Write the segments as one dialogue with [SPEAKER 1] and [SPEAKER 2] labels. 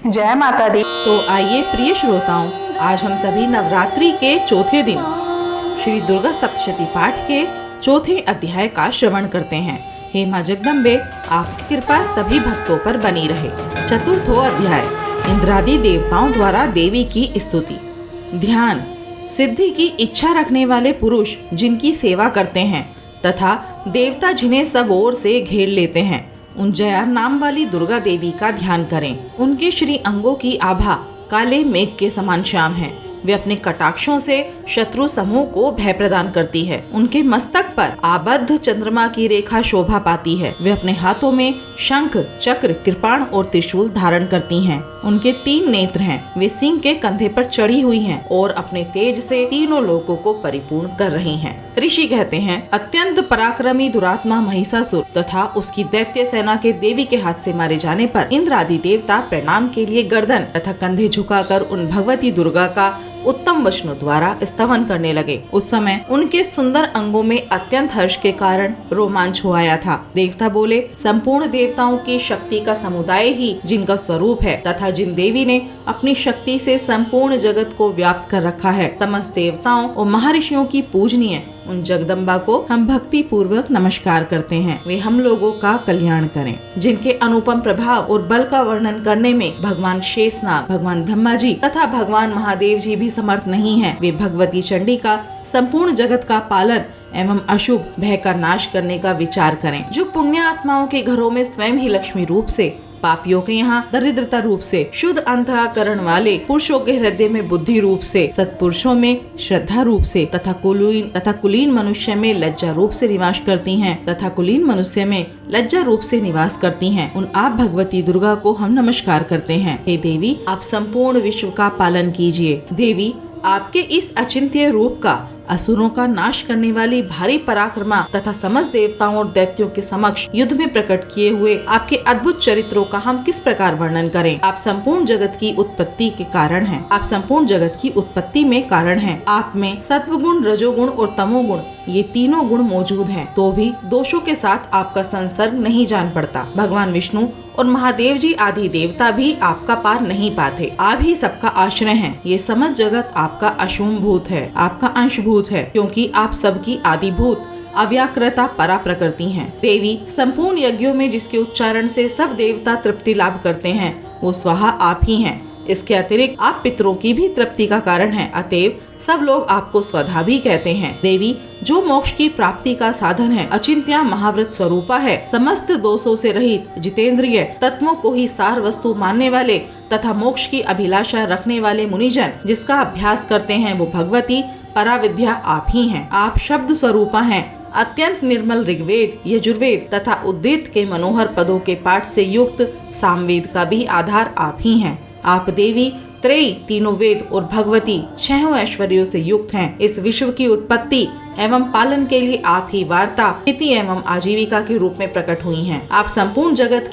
[SPEAKER 1] जय माता दी।
[SPEAKER 2] तो आइए प्रिय श्रोताओं, आज हम सभी नवरात्रि के चौथे दिन श्री दुर्गा सप्तशती पाठ के चौथे अध्याय का श्रवण करते हैं। हे मां जगदम्बे, आपकी कृपा सभी भक्तों पर बनी रहे। चतुर्थो अध्याय, इंद्रादि देवताओं द्वारा देवी की स्तुति। ध्यान। सिद्धि की इच्छा रखने वाले पुरुष जिनकी सेवा करते हैं तथा देवता जिन्हें सब ओर से घेर लेते हैं, उन जया नाम वाली दुर्गा देवी का ध्यान करें। उनके श्री अंगों की आभा काले मेघ के समान श्याम है। वे अपने कटाक्षों से शत्रु समूह को भय प्रदान करती है। उनके मस्तक पर आबद्ध चंद्रमा की रेखा शोभा पाती है। वे अपने हाथों में शंख, चक्र, कृपाण और त्रिशूल धारण करती हैं। उनके 3 नेत्र हैं। वे सिंह के कंधे पर चढ़ी हुई हैं और अपने तेज से तीनों लोकों को परिपूर्ण कर रही हैं। ऋषि कहते हैं, अत्यंत पराक्रमी दुरात्मा महिषासुर तथा उसकी दैत्य सेना के देवी के हाथ से मारे जाने पर इंद्र आदि देवता प्रणाम के लिए गर्दन तथा कंधे झुकाकर उन भगवती दुर्गा का उत्तम वचनों द्वारा स्तवन करने लगे। उस समय उनके सुंदर अंगों में अत्यंत हर्ष के कारण रोमांच हो आया था। देवता बोले, संपूर्ण देवताओं की शक्ति का समुदाय ही जिनका स्वरूप है तथा जिन देवी ने अपनी शक्ति से संपूर्ण जगत को व्याप्त कर रखा है, समस्त देवताओं और महर्षियों की पूजनीय उन जगदम्बा को हम भक्ति पूर्वक नमस्कार करते हैं। वे हम लोगों का कल्याण करें। जिनके अनुपम प्रभाव और बल का वर्णन करने में भगवान शेषनाग, भगवान ब्रह्मा जी तथा भगवान महादेव जी भी समर्थ नहीं हैं। वे भगवती चंडी का संपूर्ण जगत का पालन एवं अशुभ भय का नाश करने का विचार करें। जो पुण्य आत्माओं के घरों में स्वयं ही लक्ष्मी रूप से, पापियों के यहाँ दरिद्रता रूप से, शुद्ध अंतःकरण वाले पुरुषों के हृदय में बुद्धि रूप से, सत्पुरुषों में श्रद्धा रूप से तथा कुलीन मनुष्य में लज्जा रूप से निवास करती हैं तथा कुलीन मनुष्य में लज्जा रूप से निवास करती हैं, उन आप भगवती दुर्गा को हम नमस्कार करते हैं। हे देवी, आप संपूर्ण विश्व का पालन कीजिए। देवी, आपके इस अचिंत्य रूप का, असुरों का नाश करने वाली भारी पराक्रमा तथा समस्त देवताओं और दैत्यों के समक्ष युद्ध में प्रकट किए हुए आपके अद्भुत चरित्रों का हम किस प्रकार वर्णन करें। आप संपूर्ण जगत की उत्पत्ति के कारण हैं। आप संपूर्ण जगत की उत्पत्ति में कारण हैं। आप में सत्वगुण, रजोगुण और तमोगुण, ये तीनों गुण मौजूद हैं, तो भी दोषों के साथ आपका संसर्ग नहीं जान पड़ता। भगवान विष्णु और महादेव जी आदि देवता भी आपका पार नहीं पाते। आप ही सबका आश्रय हैं। ये समस्त जगत आपका अशुभभूत है, आपका अंशभूत है, क्योंकि आप सबकी आदिभूत अव्याकृता परा प्रकृति हैं। देवी, संपूर्ण यज्ञों में जिसके उच्चारण से सब देवता तृप्ति लाभ करते हैं, वो स्वाहा आप ही हैं। इसके अतिरिक्त आप पितरों की भी तृप्ति का कारण हैं। अतएव सब लोग आपको स्वधा भी कहते हैं। देवी, जो मोक्ष की प्राप्ति का साधन है, अचिंत्या महाव्रत स्वरूपा है, समस्त दोषों से रहित, जितेंद्रिय, तत्वों को ही सार वस्तु मानने वाले तथा मोक्ष की अभिलाषा रखने वाले मुनिजन जिसका अभ्यास करते हैं, वो भगवती पराविद्या आप ही हैं। आप शब्द स्वरूपा हैं। अत्यंत निर्मल ऋग्वेद, यजुर्वेद तथा उद्दित के मनोहर पदों के पाठ से युक्त सामवेद का भी आधार आप ही हैं। आप देवी त्रयी, तीनों वेद और भगवती 6 ऐश्वर्यों से युक्त हैं। इस विश्व की उत्पत्ति एवं पालन के लिए आप ही वार्ता, स्थिति एवं आजीविका के रूप में प्रकट हुई हैं। आप संपूर्ण जगत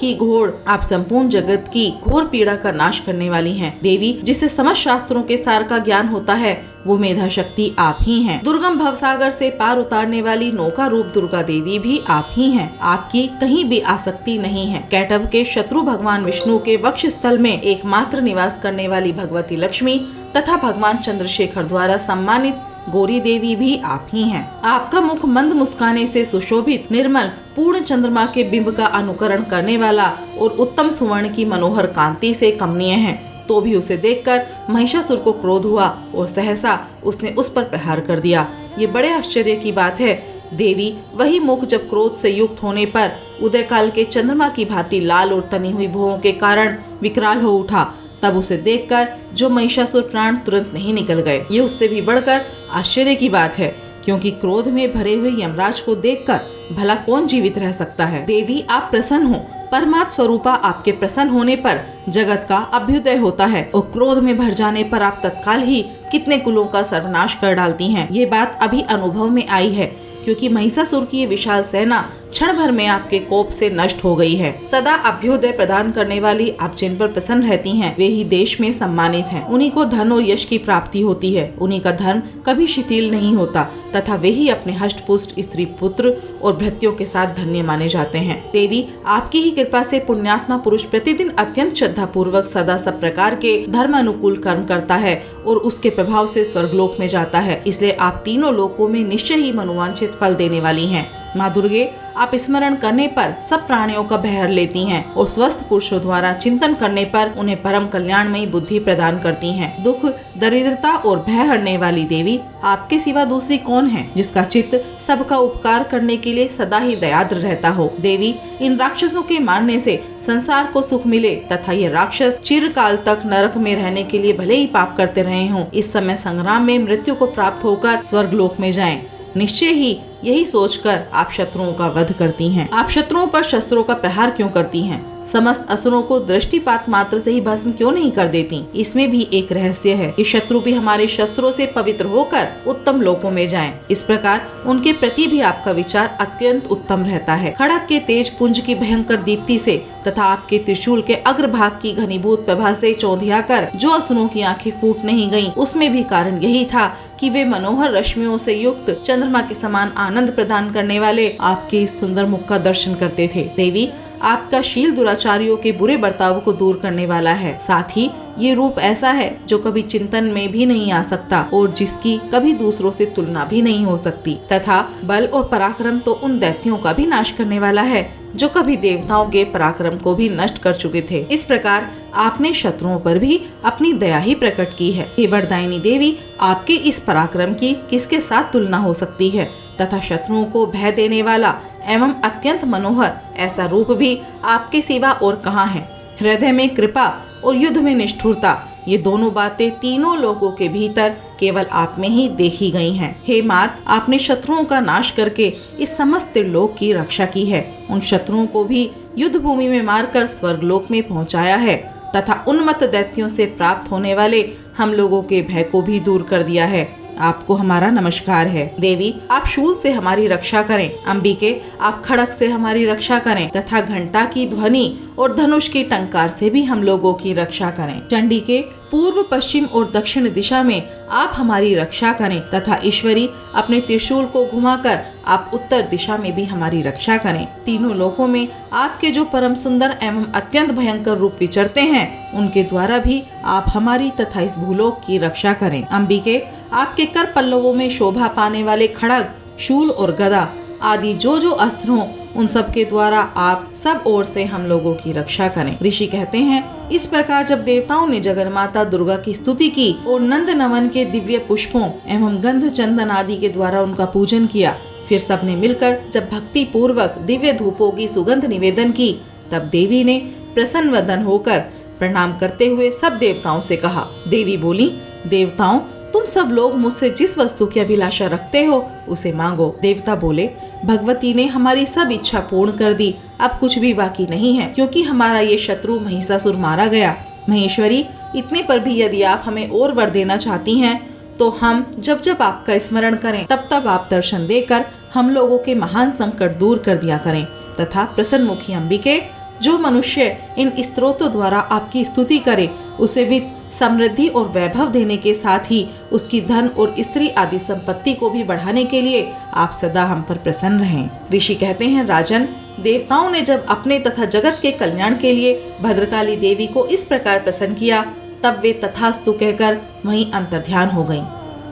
[SPEAKER 2] की घोर पीड़ा का नाश करने वाली हैं। देवी, जिसे समस्त शास्त्रों के सार का ज्ञान होता है, वो मेधा शक्ति आप ही हैं। दुर्गम भवसागर से पार उतारने वाली नौका रूप दुर्गा देवी भी आप ही हैं। आपकी कहीं भी आसक्ति नहीं है। कैटभ के शत्रु भगवान विष्णु के वक्ष स्थल में एकमात्र निवास करने वाली भगवती लक्ष्मी तथा भगवान चंद्रशेखर द्वारा सम्मानित गौरी देवी भी आप ही हैं। आपका मुख मंद मुस्काने से सुशोभित, निर्मल, पूर्ण चंद्रमा के बिंब का अनुकरण करने वाला और उत्तम सुवर्ण की मनोहर कांति से कमनीय है। तो भी उसे देखकर महिषासुर को क्रोध हुआ और सहसा उसने उस पर प्रहार कर दिया। ये बड़े आश्चर्य की बात है। देवी, वही मुख जब क्रोध से युक्त होने पर उदय काल के चंद्रमा की भांति लाल और तनी हुई भुवों के कारण विकराल हो उठा, तब उसे देखकर जो महिषासुर प्राण तुरंत नहीं निकल गए। ये उससे भी बढ़कर आश्चर्य की बात है, क्योंकि क्रोध में भरे हुए यमराज को देखकर भला कौन जीवित रह सकता है। देवी, आप प्रसन्न हो। परमात्म स्वरूपा आपके प्रसन्न होने पर जगत का अभ्युदय होता है और क्रोध में भर जाने पर आप तत्काल ही कितने कुलों का सर्वनाश कर डालती हैं। ये बात अभी अनुभव में आई है, क्योंकि महिषासुर की ये विशाल सेना क्षण भर में आपके कोप से नष्ट हो गई है। सदा अभ्युदय प्रदान करने वाली आप जिन पर प्रसन्न रहती हैं, वे ही देश में सम्मानित हैं। उन्हीं को धन और यश की प्राप्ति होती है। उन्हीं का धन कभी शिथिल नहीं होता तथा वे ही अपने हष्ट पुष्ट स्त्री पुत्र और भृत्यों के साथ धन्य माने जाते हैं। देवी, आपकी ही कृपा से पुण्यात्मा पुरुष प्रतिदिन अत्यंत श्रद्धा पूर्वक सदा सब प्रकार के धर्म अनुकूल कर्म करता है और उसके प्रभाव से स्वर्गलोक में जाता है। इसलिए आप तीनों लोकों में निश्चय ही मनोवांछित फल देने वाली हैं। माँ दुर्गे, आप स्मरण करने पर सब प्राणियों का भय हर लेती हैं और स्वस्थ पुरुषों द्वारा चिंतन करने पर उन्हें परम कल्याणमयी बुद्धि प्रदान करती हैं। दुख, दरिद्रता और भय हरने वाली देवी, आपके सिवा दूसरी कौन है जिसका चित्त सबका उपकार करने के लिए सदा ही दयाद्र रहता हो। देवी, इन राक्षसों के मारने से संसार को सुख मिले तथा ये राक्षस चिरकाल तक नरक में रहने के लिए भले ही पाप करते रहे हों, इस समय संग्राम में मृत्यु को प्राप्त होकर स्वर्गलोक में जाएं। निश्चय ही यही सोचकर आप शत्रुओं का वध करती हैं। आप शत्रुओं पर शस्त्रों का प्रहार क्यों करती हैं? समस्त असुरों को दृष्टिपात मात्र से ही भस्म क्यों नहीं कर देती? इसमें भी एक रहस्य है। ये शत्रु भी हमारे शस्त्रों से पवित्र होकर उत्तम लोकों में जाएं। इस प्रकार उनके प्रति भी आपका विचार अत्यंत उत्तम रहता है। खड़ग के तेज पुंज की भयंकर दीप्ति से तथा आपके त्रिशूल के अग्रभाग की घनीभूत प्रभा से चौंधिया कर जो असुरों की आंखें फूट नहीं गयीं, उसमें भी कारण यही था कि वे मनोहर रश्मियों से युक्त चंद्रमा के समान आनंद प्रदान करने वाले आपके इस सुंदर मुख का दर्शन करते थे। देवी, आपका शील दुराचारियों के बुरे बर्ताव को दूर करने वाला है। साथ ही ये रूप ऐसा है जो कभी चिंतन में भी नहीं आ सकता और जिसकी कभी दूसरों से तुलना भी नहीं हो सकती, तथा बल और पराक्रम तो उन दैत्यों का भी नाश करने वाला है जो कभी देवताओं के पराक्रम को भी नष्ट कर चुके थे। इस प्रकार आपने शत्रुओं पर भी अपनी दया ही प्रकट की है। हे वरदायिनी देवी, आपके इस पराक्रम की किसके साथ तुलना हो सकती है तथा शत्रुओं को भय देने वाला एवं अत्यंत मनोहर ऐसा रूप भी आपके सिवा और कहाँ है? हृदय में कृपा और युद्ध में निष्ठुरता, ये दोनों बातें तीनों लोगों के भीतर केवल आप में ही देखी गई हैं। हे मात, आपने शत्रुओं का नाश करके इस समस्त लोक की रक्षा की है। उन शत्रुओं को भी युद्ध भूमि में मारकर स्वर्गलोक में पहुंचाया है तथा उन्मत्त दैत्यों से प्राप्त होने वाले हम लोगों के भय को भी दूर कर दिया है। आपको हमारा नमस्कार है। देवी, आप शूल से हमारी रक्षा करें। अंबिके, आप खड़ग से हमारी रक्षा करें तथा घंटा की ध्वनि और धनुष की टंकार से भी हम लोगों की रक्षा करें। चंडिके, पूर्व, पश्चिम और दक्षिण दिशा में आप हमारी रक्षा करें तथा ईश्वरी, अपने त्रिशूल को घुमाकर आप उत्तर दिशा में भी हमारी रक्षा करें। तीनों लोकों में आपके जो परम सुंदर एवं अत्यंत भयंकर रूप विचरते हैं, उनके द्वारा भी आप हमारी तथा इस भूलोक की रक्षा करें। अंबिके, आपके कर पल्लवों में शोभा पाने वाले खड़ग, शूल और गदा आदि जो अस्त्र हों, उन सब के द्वारा आप सब ओर से हम लोगों की रक्षा करें। ऋषि कहते हैं, इस प्रकार जब देवताओं ने जगन्माता दुर्गा की स्तुति की और नंद नवन के दिव्य पुष्पों एवं गंध चंदन आदि के द्वारा उनका पूजन किया, फिर सबने मिलकर जब भक्ति पूर्वक दिव्य धूपों की सुगंध निवेदन की, तब देवी ने प्रसन्न वदन होकर प्रणाम करते हुए सब देवताओं से कहा। देवी बोली, देवताओं, तुम सब लोग मुझसे जिस वस्तु की अभिलाषा रखते हो उसे मांगो। देवता बोले, भगवती ने हमारी सब इच्छा पूर्ण कर दी, अब कुछ भी बाकी नहीं है, क्योंकि हमारा ये शत्रु महिषासुर मारा गया। महेश्वरी, इतने पर भी यदि आप हमें और वर देना चाहती हैं, तो हम जब जब आपका स्मरण करें तब तब आप दर्शन देकर हम लोगों के महान संकट दूर कर दिया करें। तथा प्रसन्न मुखी अंबिके, जो मनुष्य इन स्तोत्रों द्वारा आपकी स्तुति करे, उसे वित्त, समृद्धि और वैभव देने के साथ ही उसकी धन और स्त्री आदि संपत्ति को भी बढ़ाने के लिए आप सदा हम पर प्रसन्न रहें। ऋषि कहते हैं, राजन, देवताओं ने जब अपने तथा जगत के कल्याण के लिए भद्रकाली देवी को इस प्रकार प्रसन्न किया, तब वे तथास्तु कहकर वहीं अंतर्ध्यान हो गईं।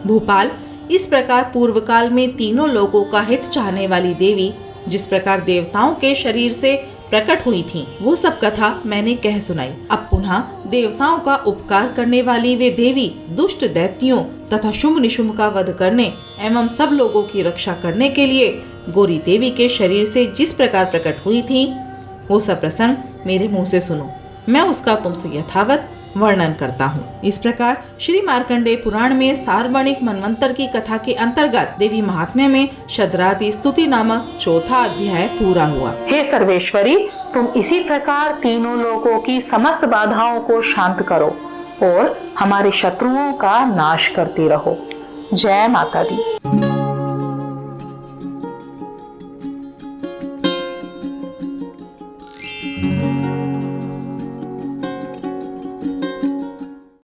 [SPEAKER 2] भूपाल, इस प्रकार पूर्व काल में तीनों लोगों का हित चाहने वाली देवी जिस प्रकार देवताओं के शरीर से प्रकट हुई थी, वो सब कथा मैंने कह सुनाई। अब पुनः देवताओं का उपकार करने वाली वे देवी दुष्ट दैत्यों तथा शुंभ निशुंभ का वध करने एवं सब लोगों की रक्षा करने के लिए गौरी देवी के शरीर से जिस प्रकार प्रकट हुई थी, वो सब प्रसंग मेरे मुंह से सुनो, मैं उसका तुमसे यथावत वर्णन करता हूँ। इस प्रकार श्री मार्कंडेय पुराण में सार्वणिक मनवंतर की कथा के अंतर्गत देवी महात्म्य में शद्राति स्तुति नामक चौथा अध्याय पूरा हुआ।
[SPEAKER 1] हे सर्वेश्वरी, तुम इसी प्रकार तीनों लोगों की समस्त बाधाओं को शांत करो और हमारे शत्रुओं का नाश करती रहो। जय माता दी।